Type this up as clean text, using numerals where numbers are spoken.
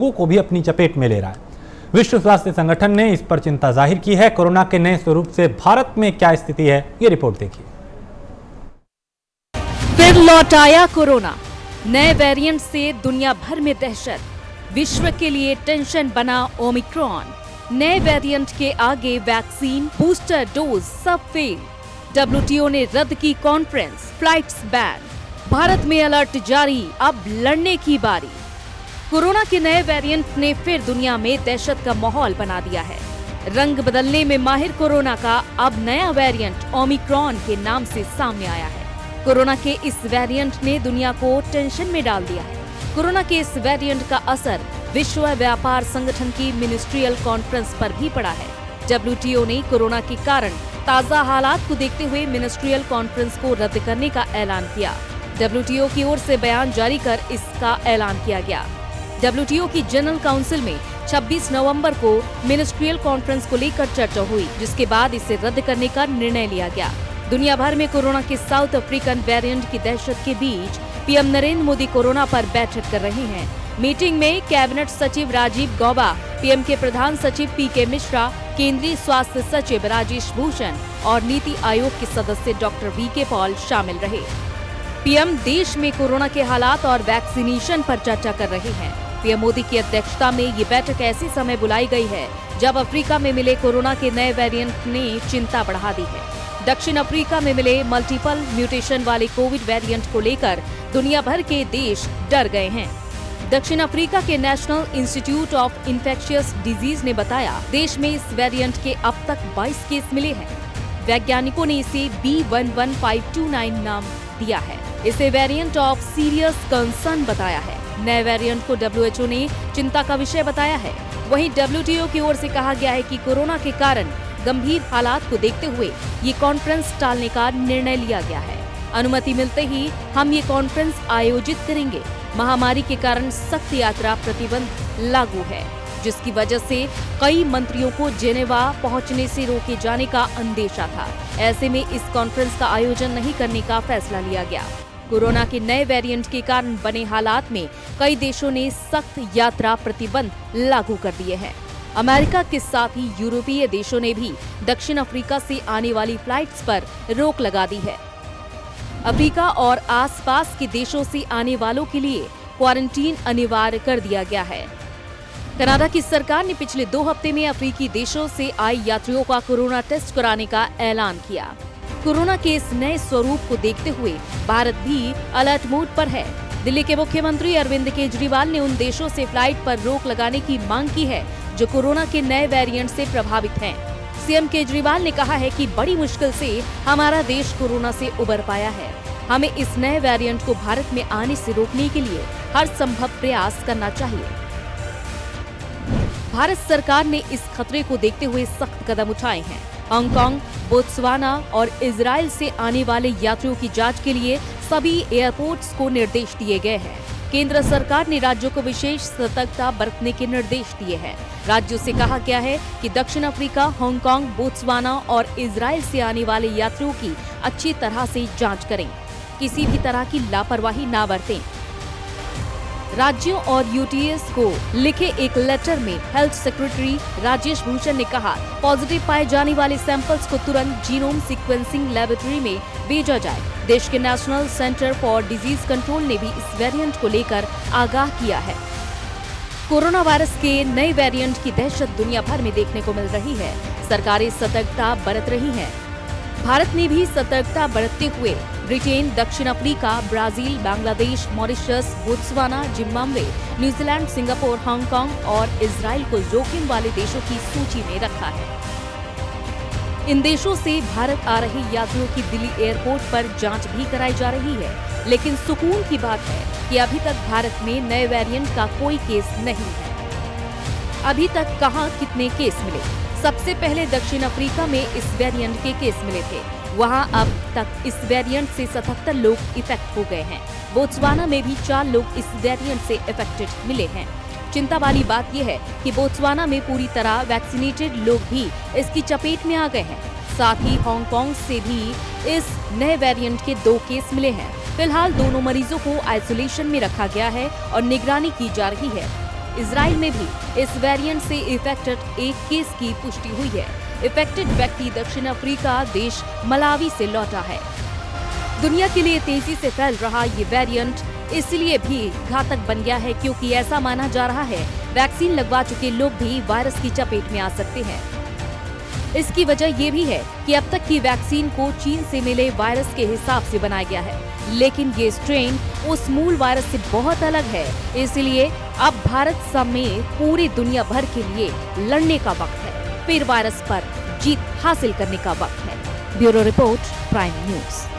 लोगों को भी अपनी चपेट में ले रहा है। विश्व स्वास्थ्य संगठन ने इस पर चिंता जाहिर की है। कोरोना के नए स्वरूप से भारत में क्या स्थिति है, ये रिपोर्ट देखिए। फिर लौट आया कोरोना। नए वेरिएंट से दुनिया भर में दहशत, विश्व के लिए टेंशन बना ओमिक्रॉन। नए वेरिएंट के आगे वैक्सीन, बूस्टर डोज सब फेल। WTO ने रद्द की कॉन्फ्रेंस, फ्लाइट्स बैन। भारत में अलर्ट जारी, अब लड़ने की बारी। कोरोना के नए वेरिएंट ने फिर दुनिया में दहशत का माहौल बना दिया है। रंग बदलने में माहिर कोरोना का अब नया वेरिएंट ओमिक्रॉन के नाम से सामने आया है। कोरोना के इस वेरिएंट ने दुनिया को टेंशन में डाल दिया है। कोरोना के इस वेरिएंट का असर विश्व व्यापार संगठन की मिनिस्ट्रियल कॉन्फ्रेंस पर भी पड़ा है। WTO ने कोरोना के कारण ताजा हालात को देखते हुए मिनिस्ट्रियल कॉन्फ्रेंस को रद्द करने का ऐलान किया। WTO की ओर से बयान जारी कर इसका ऐलान किया गया। WTO की जनरल काउंसिल में 26 नवंबर को मिनिस्ट्रियल कॉन्फ्रेंस को लेकर चर्चा हुई, जिसके बाद इसे रद्द करने का निर्णय लिया गया। दुनिया भर में कोरोना के साउथ अफ्रीकन वेरिएंट की दहशत के बीच पीएम नरेंद्र मोदी कोरोना पर बैठक कर रहे हैं। मीटिंग में कैबिनेट सचिव राजीव गौबा, पीएम के प्रधान सचिव PK मिश्रा, केंद्रीय स्वास्थ्य सचिव राजेश भूषण और नीति आयोग के सदस्य डॉक्टर VK पॉल शामिल रहे। पीएम देश में कोरोना के हालात और वैक्सीनेशन पर चर्चा कर रहे हैं। पीएम मोदी की अध्यक्षता में ये बैठक ऐसे समय बुलाई गई है जब अफ्रीका में मिले कोरोना के नए वेरिएंट ने चिंता बढ़ा दी है। दक्षिण अफ्रीका में मिले मल्टीपल म्यूटेशन वाले कोविड वेरिएंट को लेकर दुनिया भर के देश डर गए हैं। दक्षिण अफ्रीका के national institute of infectious disease ने बताया, देश में इस वेरिएंट के अब तक 22 केस मिले हैं। वैज्ञानिकों ने इसे B11529 नाम दिया है। इसे वेरिएंट ऑफ सीरियस कंसर्न बताया है। नए वेरिएंट को WHO ने चिंता का विषय बताया है। वहीं WTO की ओर से कहा गया है कि कोरोना के कारण गंभीर हालात को देखते हुए ये कॉन्फ्रेंस टालने का निर्णय लिया गया है। अनुमति मिलते ही हम ये कॉन्फ्रेंस आयोजित करेंगे। महामारी के कारण सख्त यात्रा प्रतिबंध लागू है, जिसकी वजह से कई मंत्रियों को जेनेवा पहुंचने से रोके जाने का अंदेशा था। ऐसे में इस कॉन्फ्रेंस का आयोजन नहीं करने का फैसला लिया गया। कोरोना के नए वेरिएंट के कारण बने हालात में कई देशों ने सख्त यात्रा प्रतिबंध लागू कर दिए हैं। अमेरिका के साथ ही यूरोपीय देशों ने भी दक्षिण अफ्रीका से आने वाली फ्लाइट्स पर रोक लगा दी है। अफ्रीका और आसपास के देशों से आने वालों के लिए क्वारंटीन अनिवार्य कर दिया गया है। कनाडा की सरकार ने पिछले 2 हफ्ते में अफ्रीकी देशों से आए यात्रियों का कोरोना टेस्ट कराने का ऐलान किया। कोरोना के इस नए स्वरूप को देखते हुए भारत भी अलर्ट मोड पर है। दिल्ली के मुख्यमंत्री अरविंद केजरीवाल ने उन देशों से फ्लाइट पर रोक लगाने की मांग की है जो कोरोना के नए वेरिएंट से प्रभावित हैं। सीएम केजरीवाल ने कहा है कि बड़ी मुश्किल से हमारा देश कोरोना से उबर पाया है। हमें इस नए वेरिएंट को भारत में आने से रोकने के लिए हर संभव प्रयास करना चाहिए। भारत सरकार ने इस खतरे को देखते हुए सख्त कदम उठाए हैं। हांगकांग, बोत्सवाना और इजराइल से आने वाले यात्रियों की जांच के लिए सभी एयरपोर्ट्स को निर्देश दिए गए हैं। केंद्र सरकार ने राज्यों को विशेष सतर्कता बरतने के निर्देश दिए हैं। राज्यों से कहा गया है कि दक्षिण अफ्रीका, हांगकांग, बोत्सवाना और इजराइल से आने वाले यात्रियों की अच्छी तरह से जांच करें। किसी भी तरह की लापरवाही ना बरतें। राज्यों और UTS को लिखे एक लेटर में हेल्थ सेक्रेटरी राजेश भूषण ने कहा, पॉजिटिव पाए जाने वाले सैंपल्स को तुरंत जीनोम सीक्वेंसिंग लेबोरेटरी में भेजा जाए। देश के national centre for disease control ने भी इस वेरिएंट को लेकर आगाह किया है। कोरोना वायरस के नए वेरिएंट की दहशत दुनिया भर में देखने को मिल रही है। सरकारें सतर्कता बरत रही हैं। भारत ने भी सतर्कता बरतते हुए ब्रिटेन, दक्षिण Africa, Brazil, Bangladesh, Mauritius, Botswana, Zimbabwe, New Zealand, Singapore, Hong Kong और इजराइल को जोखिम वाले देशों की सूची में रखा है। इन देशों से भारत आ रहे यात्रियों की दिल्ली एयरपोर्ट पर जांच भी कराई जा रही है। लेकिन सुकून की बात है कि अभी तक भारत में नए वेरिएंट का कोई केस नहीं है। अभी तक कहां कितने केस मिले? सबसे पहले दक्षिण अफ्रीका में इस वेरिएंट के केस मिले थे। वहां अब तक इस वेरिएंट से 77 लोग इफेक्ट हो गए हैं। बोत्सवाना में भी 4 लोग इस वेरिएंट से इफेक्टेड मिले हैं। चिंता वाली बात यह है कि बोत्सवाना में पूरी तरह वैक्सीनेटेड लोग भी इसकी चपेट में आ गए हैं। साथ ही हांगकांग से भी इस नए वेरिएंट के 2 केस मिले हैं। फिलहाल दोनों मरीजों को आइसोलेशन में रखा गया है और निगरानी की जा रही है। इजराइल में भी इस वेरिएंट से इफेक्टेड एक केस की पुष्टि हुई है। इफेक्टेड व्यक्ति दक्षिण अफ्रीका देश मलावी से लौटा है। दुनिया के लिए तेजी से फैल रहा ये वेरिएंट इसलिए भी घातक बन गया है क्योंकि ऐसा माना जा रहा है वैक्सीन लगवा चुके लोग भी वायरस की चपेट में आ सकते हैं। इसकी वजह ये भी है कि अब तक की वैक्सीन को चीन से मिले वायरस के हिसाब से बनाया गया है, लेकिन ये स्ट्रेन उस मूल वायरस से बहुत अलग है। इसलिए अब भारत समेत पूरी दुनिया भर के लिए लड़ने का वक्त है, फिर वायरस पर जीत हासिल करने का वक्त है। Bureau report, prime news.